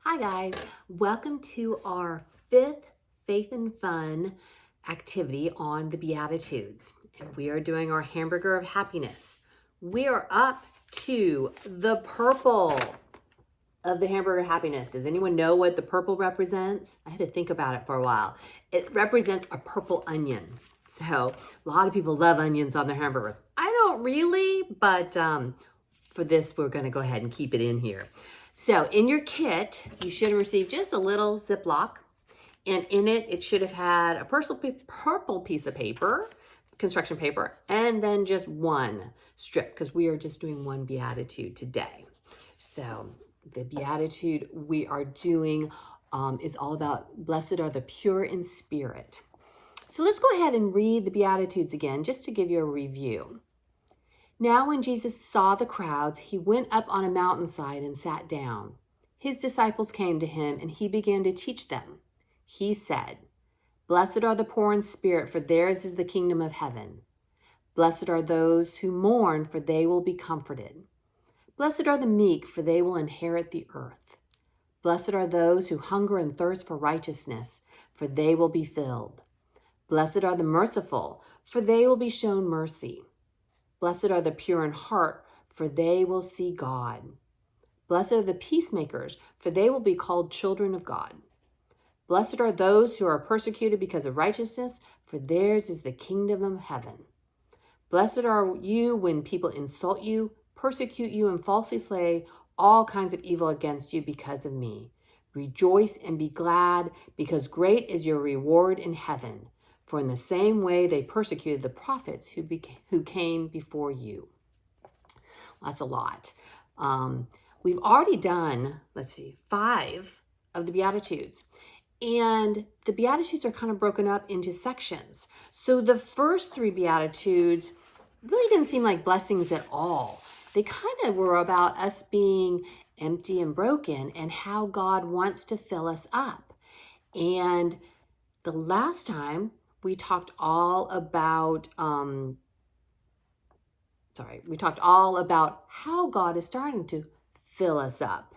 Hi guys, welcome to our fifth Faith and Fun activity on the Beatitudes. And we are doing our hamburger of happiness. We are up to the purple of the hamburger of happiness. Does anyone know what the purple represents? I had to think about it for a while. It represents a purple onion. So a lot of people love onions on their hamburgers. I don't really, but for this, we're going to go ahead and keep it in here. So in your kit, you should have received just a little Ziploc. And in it, it should have had a purple piece of paper, construction paper, and then just one strip, because we are just doing one Beatitude today. So the Beatitude we are doing is all about blessed are the pure in spirit. So let's go ahead and read the Beatitudes again, just to give you a review. Now when Jesus saw the crowds, he went up on a mountainside and sat down. His disciples came to him, and he began to teach them. He said, "Blessed are the poor in spirit, for theirs is the kingdom of heaven. Blessed are those who mourn, for they will be comforted. Blessed are the meek, for they will inherit the earth. Blessed are those who hunger and thirst for righteousness, for they will be filled. Blessed are the merciful, for they will be shown mercy. Blessed are the pure in heart, for they will see God. Blessed are the peacemakers, for they will be called children of God. Blessed are those who are persecuted because of righteousness, for theirs is the kingdom of heaven. Blessed are you when people insult you, persecute you, and falsely say all kinds of evil against you because of me. Rejoice and be glad, because great is your reward in heaven. For in the same way they persecuted the prophets who came before you." That's a lot. We've already done, 5 of the Beatitudes. And the Beatitudes are kind of broken up into sections. So the first 3 Beatitudes really didn't seem like blessings at all. They kind of were about us being empty and broken and how God wants to fill us up. And the last time we talked all about, how God is starting to fill us up.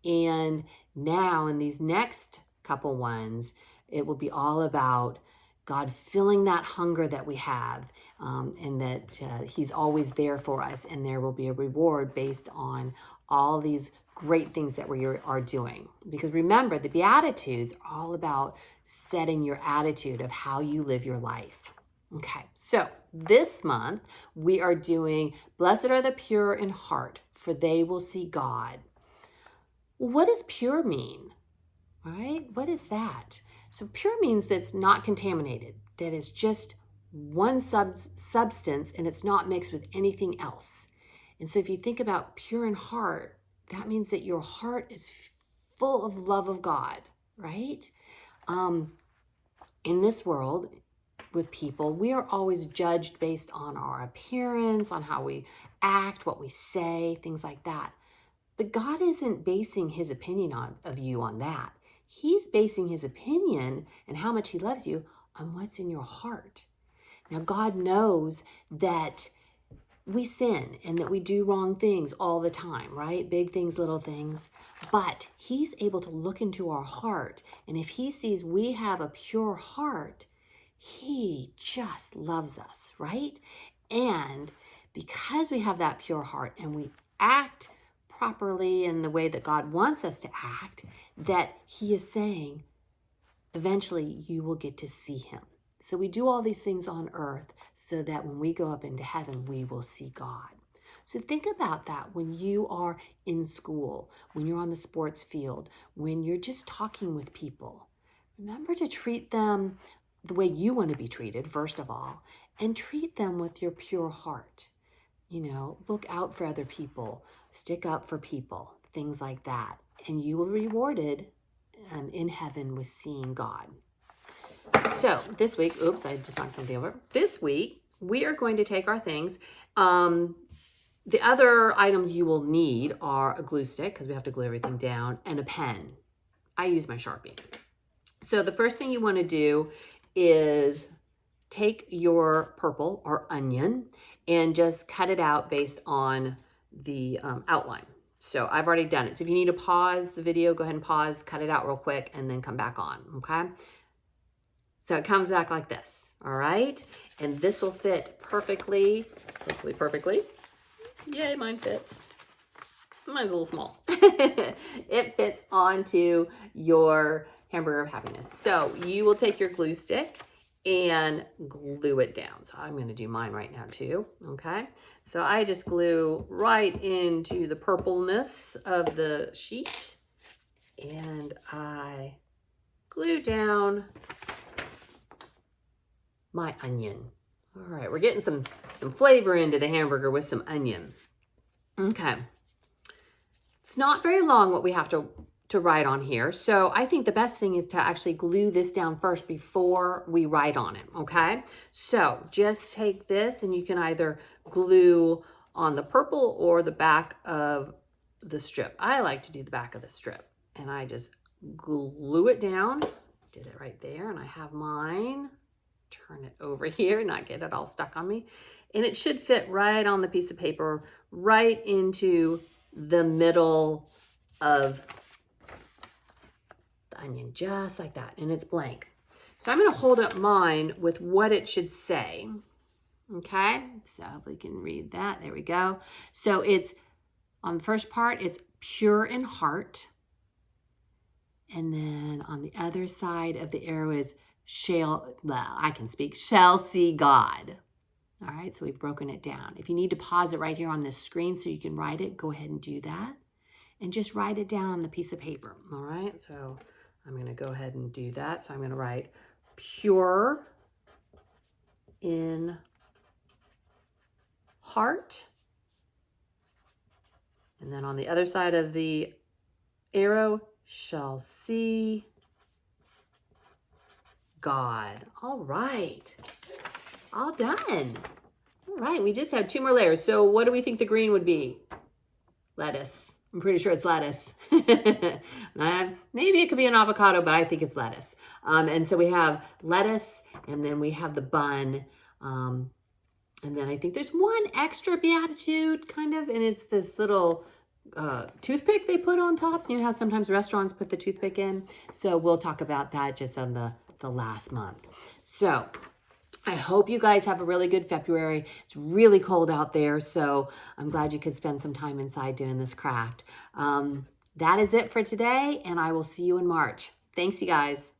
And now in these next couple ones, it will be all about God filling that hunger that we have, and that he's always there for us, and there will be a reward based on all these great things that we are doing. Because remember, the Beatitudes are all about setting your attitude of how you live your life. Okay, so this month we are doing blessed are the pure in heart, for they will see God. What does pure mean? All right, what is that? So pure means that it's not contaminated, that it's just one substance and it's not mixed with anything else. And so if you think about pure in heart, that means that your heart is full of love of God, right? In this world, with people, we are always judged based on our appearance, on how we act, what we say, things like that. But God isn't basing his opinion of you on that. He's basing his opinion and how much he loves you on what's in your heart. Now, God knows that we sin and that we do wrong things all the time, right? Big things, little things. But he's able to look into our heart. And if he sees we have a pure heart, he just loves us, right? And because we have that pure heart and we act properly in the way that God wants us to act, that he is saying, eventually you will get to see him. So we do all these things on earth so that when we go up into heaven, we will see God. So think about that when you are in school, when you're on the sports field, when you're just talking with people. Remember to treat them the way you want to be treated, first of all, and treat them with your pure heart. Look out for other people, stick up for people, things like that. And you will be rewarded in heaven with seeing God. So this week, I just knocked something over. This week, we are going to take our things. The other items you will need are a glue stick, because we have to glue everything down, and a pen. I use my Sharpie. So the first thing you want to do is take your purple or onion and just cut it out based on the outline. So I've already done it. So if you need to pause the video, go ahead and pause, cut it out real quick, and then come back on, okay? So it comes back like this, all right? And this will fit perfectly, hopefully perfectly. Yay, mine fits. Mine's a little small. It fits onto your hamburger of happiness. So you will take your glue stick and glue it down. So I'm gonna do mine right now too, okay? So I just glue right into the purpleness of the sheet and I glue down my onion. All right, we're getting some flavor into the hamburger with some onion. Okay. It's not very long what we have to write on here. So I think the best thing is to actually glue this down first before we write on it, okay? So just take this and you can either glue on the purple or the back of the strip. I like to do the back of the strip. And I just glue it down. Did it right there. And I have mine. Turn it over here, not get it all stuck on me. And it should fit right on the piece of paper, right into the middle of the onion, just like that, and it's blank. So I'm going to hold up mine with what it should say, okay? So hopefully you can read that. There we go. So it's, on the first part, it's pure in heart, and then on the other side of the arrow is shall see God. All right, so we've broken it down. If you need to pause it right here on this screen so you can write it, go ahead and do that. And just write it down on the piece of paper, all right? So I'm gonna go ahead and do that. So I'm gonna write pure in heart. And then on the other side of the arrow, shall see God. All right, all done. All right, we just have 2 more layers. So what do we think the green would be? Lettuce. I'm pretty sure it's lettuce. Maybe it could be an avocado, but I think it's lettuce. And so we have lettuce, and then we have the bun. And then I think there's one extra Beatitude, kind of, and it's this little toothpick they put on top. You know how sometimes restaurants put the toothpick in? So we'll talk about that just on the last month. So I hope you guys have a really good February. It's really cold out there, so I'm glad you could spend some time inside doing this craft. That is it for today, and I will see you in March. Thanks, you guys.